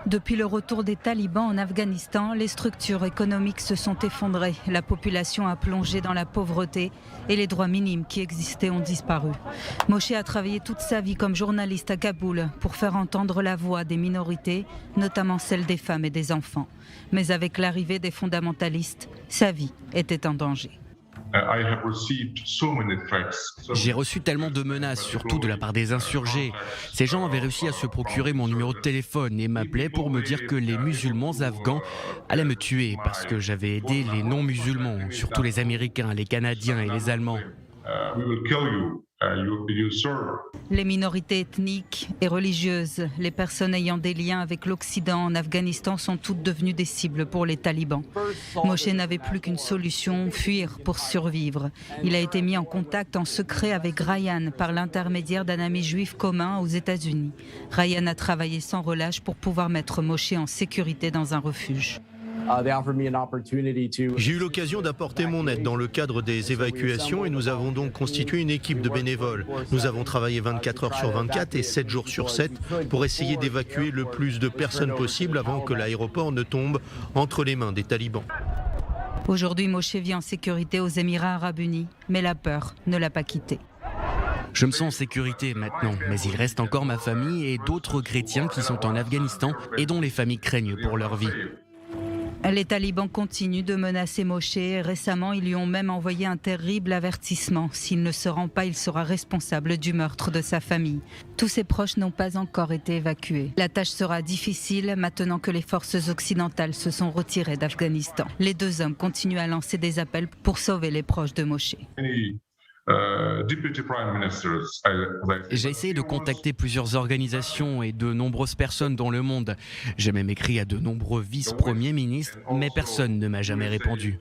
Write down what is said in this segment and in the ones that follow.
Depuis le retour des talibans en Afghanistan, les structures économiques se sont effondrées. La population a plongé dans la pauvreté et les droits minimes qui existaient ont disparu. Moshe a travaillé toute sa vie comme journaliste à Kaboul pour faire entendre la voix des minorités, notamment celle des femmes et des enfants. Mais avec l'arrivée des fondamentalistes, sa vie était en danger. J'ai reçu tellement de menaces, surtout de la part des insurgés. Ces gens avaient réussi à se procurer mon numéro de téléphone et m'appelaient pour me dire que les musulmans afghans allaient me tuer parce que j'avais aidé les non-musulmans, surtout les Américains, les Canadiens et les Allemands. Les minorités ethniques et religieuses, les personnes ayant des liens avec l'Occident en Afghanistan sont toutes devenues des cibles pour les talibans. Moshe n'avait plus qu'une solution, fuir pour survivre. Il a été mis en contact en secret avec Ryan par l'intermédiaire d'un ami juif commun aux États-Unis. Ryan a travaillé sans relâche pour pouvoir mettre Moshe en sécurité dans un refuge. J'ai eu l'occasion d'apporter mon aide dans le cadre des évacuations et nous avons donc constitué une équipe de bénévoles. Nous avons travaillé 24 heures sur 24 et 7 jours sur 7 pour essayer d'évacuer le plus de personnes possible avant que l'aéroport ne tombe entre les mains des talibans. Aujourd'hui, Moshe vit en sécurité aux Émirats arabes unis, mais la peur ne l'a pas quitté. Je me sens en sécurité maintenant, mais il reste encore ma famille et d'autres chrétiens qui sont en Afghanistan et dont les familles craignent pour leur vie. Les talibans continuent de menacer Moshe. Récemment, ils lui ont même envoyé un terrible avertissement. S'il ne se rend pas, il sera responsable du meurtre de sa famille. Tous ses proches n'ont pas encore été évacués. La tâche sera difficile maintenant que les forces occidentales se sont retirées d'Afghanistan. Les deux hommes continuent à lancer des appels pour sauver les proches de Moshe. J'ai essayé de contacter plusieurs organisations et de nombreuses personnes dans le monde. J'ai même écrit à de nombreux vice-premiers ministres, mais personne ne m'a jamais répondu.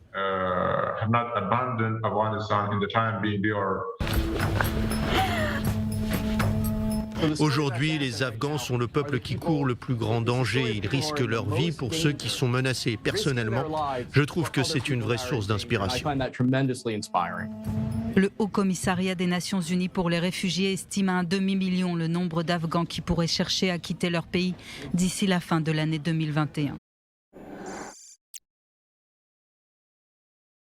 Aujourd'hui, les Afghans sont le peuple qui court le plus grand danger. Ils risquent leur vie pour ceux qui sont menacés. Personnellement, je trouve que c'est une vraie source d'inspiration. Le Haut Commissariat des Nations Unies pour les réfugiés estime à 1 demi-million le nombre d'Afghans qui pourraient chercher à quitter leur pays d'ici la fin de l'année 2021.